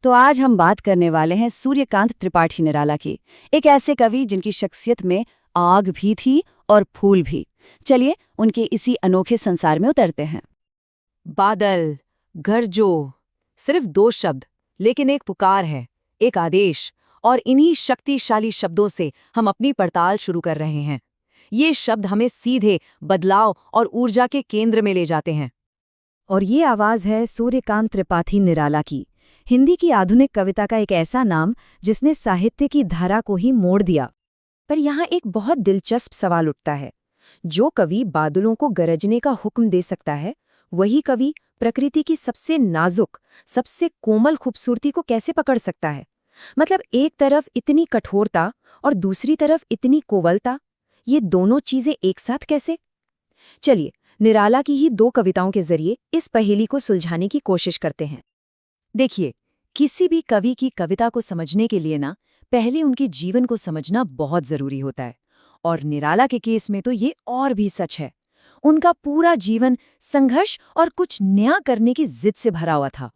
तो आज हम बात करने वाले हैं सूर्यकांत त्रिपाठी निराला की, एक ऐसे कवि जिनकी शख्सियत में आग भी थी और फूल भी। चलिए उनके इसी अनोखे संसार में उतरते हैं। बादल, गरजो, सिर्फ दो शब्द, लेकिन एक पुकार है, एक आदेश, और इन्हीं शक्तिशाली शब्दों से हम अपनी पड़ताल शुरू कर रहे हैं। ये शब्द हमें सीधे बदलाव और ऊर्जा के केंद्र में ले जाते हैं। और ये आवाज है सूर्यकांत त्रिपाठी निराला की, हिंदी की आधुनिक कविता का एक ऐसा नाम जिसने साहित्य की धारा को ही मोड़ दिया। पर यहाँ एक बहुत दिलचस्प सवाल उठता है, जो कवि बादलों को गरजने का हुक्म दे सकता है, वही कवि प्रकृति की सबसे नाजुक, सबसे कोमल खूबसूरती को कैसे पकड़ सकता है? मतलब एक तरफ इतनी कठोरता और दूसरी तरफ इतनी कोमलता, ये दोनों चीजें एक साथ कैसे? चलिए निराला की ही दो कविताओं के जरिए इस पहेली को सुलझाने की कोशिश करते हैं। देखिए, किसी भी कवि की कविता को समझने के लिए ना पहले उनके जीवन को समझना बहुत जरूरी होता है, और निराला के केस में तो ये और भी सच है। उनका पूरा जीवन संघर्ष और कुछ नया करने की जिद से भरा हुआ था।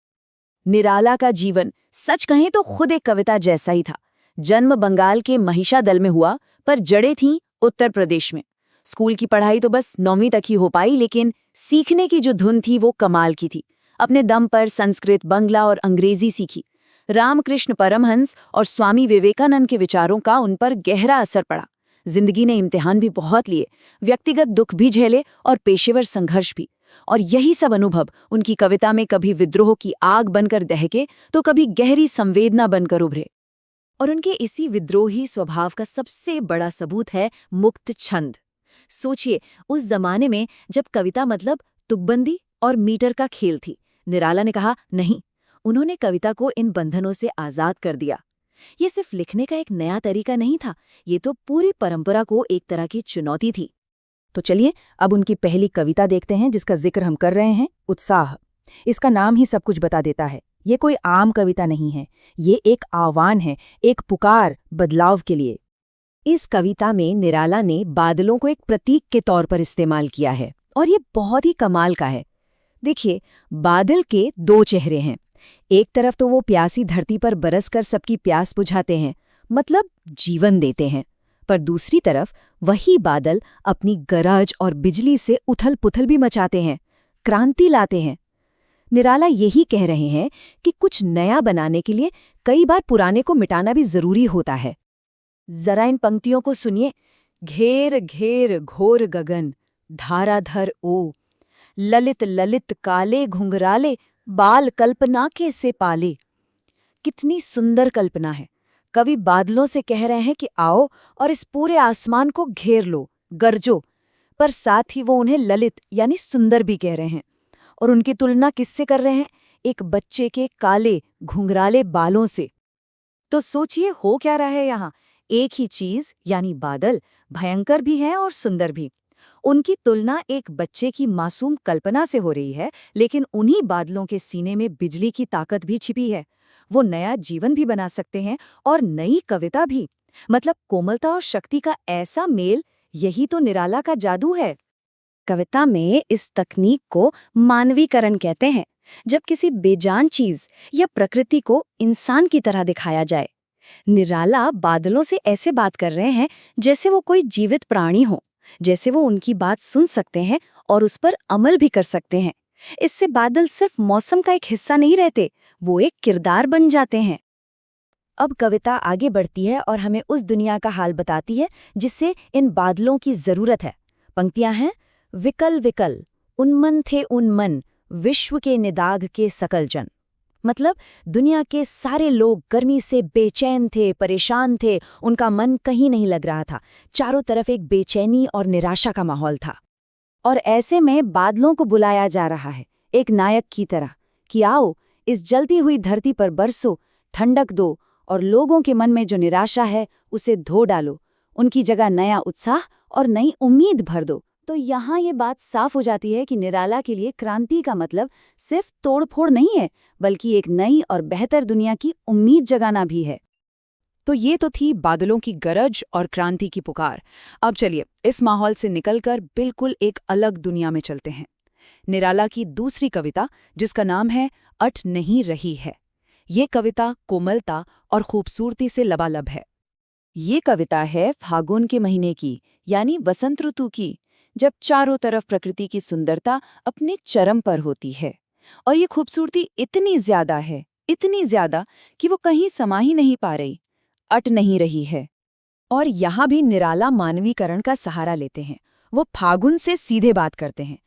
निराला का जीवन सच कहें तो खुद एक कविता जैसा ही था। जन्म बंगाल के महिषादल में हुआ, पर जड़ें थीं उत्तर प्रदेश में। स्कूल की पढ़ाई तो बस 9वीं तक ही हो पाई, लेकिन सीखने की जो धुन थी वो कमाल की थी। अपने दम पर संस्कृत, बंगला और अंग्रेजी सीखी। रामकृष्ण परमहंस और स्वामी विवेकानंद के विचारों का उन पर गहरा असर पड़ा। जिंदगी ने इम्तिहान भी बहुत लिए, व्यक्तिगत दुख भी झेले और पेशेवर संघर्ष भी। और यही सब अनुभव उनकी कविता में कभी विद्रोह की आग बनकर दहके तो कभी गहरी संवेदना बनकर उभरे। और उनके इसी विद्रोही स्वभाव का सबसे बड़ा सबूत है मुक्त छंद। सोचिए, उस जमाने में जब कविता मतलब तुकबंदी और मीटर का खेल थी, निराला ने कहा नहीं। उन्होंने कविता को इन बंधनों से आजाद कर दिया। ये सिर्फ लिखने का एक नया तरीका नहीं था, ये तो पूरी परंपरा को एक तरह की चुनौती थी। तो चलिए अब उनकी पहली कविता देखते हैं जिसका जिक्र हम कर रहे हैं, उत्साह। इसका नाम ही सब कुछ बता देता है। ये कोई आम कविता नहीं है, ये एक आह्वान है, एक पुकार बदलाव के लिए। इस कविता में निराला ने बादलों को एक प्रतीक के तौर पर इस्तेमाल किया है, और ये बहुत ही कमाल का है। देखिए, बादल के दो चेहरे हैं। एक तरफ तो वो प्यासी धरती पर बरसकर सबकी प्यास बुझाते हैं, मतलब जीवन देते हैं। पर दूसरी तरफ वही बादल अपनी गरज और बिजली से उथल पुथल भी मचाते हैं, क्रांति लाते हैं। निराला यही कह रहे हैं कि कुछ नया बनाने के लिए कई बार पुराने को मिटाना भी जरूरी होता है। जरा इन पंक्तियों को सुनिए। घेर घेर घोर गगन, धाराधर ओ, ललित ललित काले घुंघराले, बाल कल्पना के से पाले। कितनी सुंदर कल्पना है। कवि बादलों से कह रहे हैं कि आओ और इस पूरे आसमान को घेर लो, गरजो। पर साथ ही वो उन्हें ललित यानी सुंदर भी कह रहे हैं। और उनकी तुलना किससे कर रहे हैं? एक बच्चे के काले घुंघराले बालों से। तो सोचिए हो क्या रहा है यहाँ। एक ही चीज यानी बादल भयंकर भी है और सुंदर भी। उनकी तुलना एक बच्चे की मासूम कल्पना से हो रही है, लेकिन उन्हीं बादलों के सीने में बिजली की ताकत भी छिपी है। वो नया जीवन भी बना सकते हैं और नई कविता भी। मतलब कोमलता और शक्ति का ऐसा मेल, यही तो निराला का जादू है। कविता में इस तकनीक को मानवीकरण कहते हैं, जब किसी बेजान चीज या प्रकृति को इंसान की तरह दिखाया जाए। निराला बादलों से ऐसे बात कर रहे हैं जैसे वो कोई जीवित प्राणी हो, जैसे वो उनकी बात सुन सकते हैं और उस पर अमल भी कर सकते हैं। इससे बादल सिर्फ मौसम का एक हिस्सा नहीं रहते, वो एक किरदार बन जाते हैं। अब कविता आगे बढ़ती है और हमें उस दुनिया का हाल बताती है जिससे इन बादलों की जरूरत है। पंक्तियां हैं, विकल विकल उन्मन थे उन्मन, विश्व के निदाग के सकल जन। मतलब दुनिया के सारे लोग गर्मी से बेचैन थे, परेशान थे, उनका मन कहीं नहीं लग रहा था। चारों तरफ एक बेचैनी और निराशा का माहौल था। और ऐसे में बादलों को बुलाया जा रहा है, एक नायक की तरह, कि आओ इस जलती हुई धरती पर बरसो, ठंडक दो और लोगों के मन में जो निराशा है उसे धो डालो, उनकी जगह नया उत्साह और नई उम्मीद भर दो। तो यहाँ ये बात साफ हो जाती है कि निराला के लिए क्रांति का मतलब सिर्फ तोड़फोड़ नहीं है, बल्कि एक नई और बेहतर दुनिया की उम्मीद जगाना भी है। तो ये तो थी बादलों की गरज और क्रांति की पुकार। अब चलिए इस माहौल से निकलकर बिल्कुल एक अलग दुनिया में चलते हैं। निराला की दूसरी कविता, जिसका नाम है अट नहीं रही है। ये कविता कोमलता और खूबसूरती से लबालब है। ये कविता है फागुन के महीने की, यानी वसंत ऋतु की, जब चारों तरफ प्रकृति की सुंदरता अपने चरम पर होती है। और ये खूबसूरती इतनी ज्यादा कि वो कहीं समा ही नहीं पा रही, अट नहीं रही है। और यहाँ भी निराला मानवीकरण का सहारा लेते हैं। वो फागुन से सीधे बात करते हैं।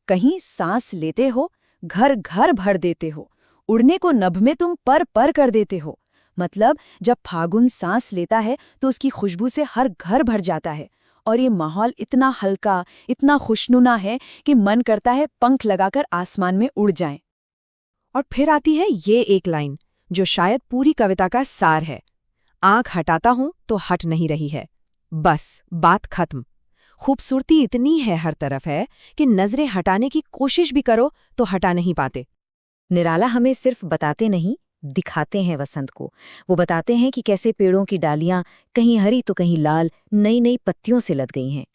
कहीं सांस लेते हो, घर घर भर देते हो, उड़ने को नभ में तुम पर पर कर देते हो। मतलब जब फागुन सांस लेता है तो उसकी खुशबू से हर घर भर जाता है, और ये माहौल इतना हल्का, इतना खुशनुमा है कि मन करता है पंख लगाकर आसमान में उड़ जाएं। और फिर आती है ये एक लाइन जो शायद पूरी कविता का सार है। आंख हटाता हूं तो हट नहीं रही है, बस बात खत्म। खूबसूरती इतनी है, हर तरफ है कि नजरें हटाने की कोशिश भी करो तो हटा नहीं पाते। निराला हमें सिर्फ बताते नहीं, दिखाते हैं वसंत को। वो बताते हैं कि कैसे पेड़ों की डालियां कहीं हरी तो कहीं लाल नई नई पत्तियों से लद गई हैं।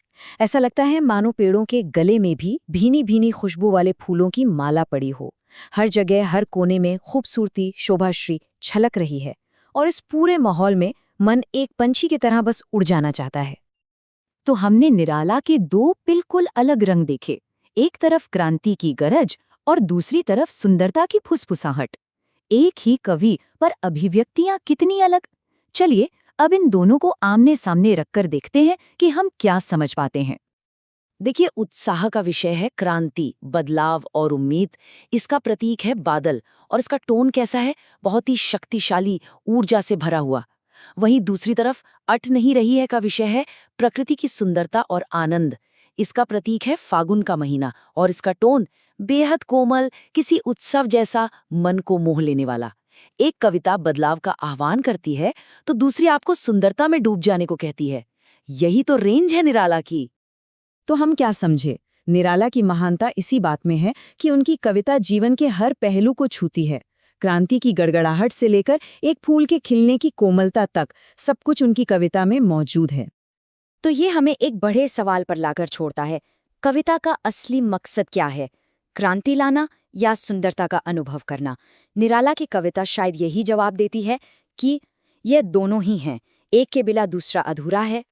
ऐसा लगता है मानो पेड़ों के गले में भी भीनी भीनी खुशबू वाले फूलों की माला पड़ी हो। हर जगह, हर कोने में खूबसूरती, शोभाश्री छलक रही है, और इस पूरे माहौल में मन एक पंछी की तरह बस उड़ जाना चाहता है। तो हमने निराला के दो बिल्कुल अलग रंग देखे, एक तरफ क्रांति की गरज और दूसरी तरफ सुंदरता की फुसफुसाहट। एक ही कवि पर अभिव्यक्तियां कितनी अलग। चलिए अब इन दोनों को आमने सामने रखकर देखते हैं कि हम क्या समझ पाते हैं। देखिए, उत्साह का विषय है क्रांति, बदलाव और उम्मीद। इसका प्रतीक है बादल, और इसका टोन कैसा है? बहुत ही शक्तिशाली, ऊर्जा से भरा हुआ। वहीं दूसरी तरफ अट नहीं रही है का विषय है प्रकृति की सुंदरता और आनंद। इसका प्रतीक है फागुन का महीना, और इसका टोन बेहद कोमल, किसी उत्सव जैसा, मन को मोह लेने वाला। एक कविता बदलाव का आह्वान करती है तो दूसरी आपको सुंदरता में डूब जाने को कहती है। यही तो रेंज है निराला की। तो हम क्या समझे? निराला की महानता इसी बात में है कि उनकी कविता जीवन के हर पहलू को छूती है। क्रांति की गड़गड़ाहट से लेकर एक फूल के खिलने की कोमलता तक सब कुछ उनकी कविता में मौजूद है। तो ये हमें एक बड़े सवाल पर लाकर छोड़ता है। कविता का असली मकसद क्या है? क्रांति लाना या सुंदरता का अनुभव करना? निराला की कविता शायद यही जवाब देती है कि यह दोनों ही हैं। एक के बिना दूसरा अधूरा है,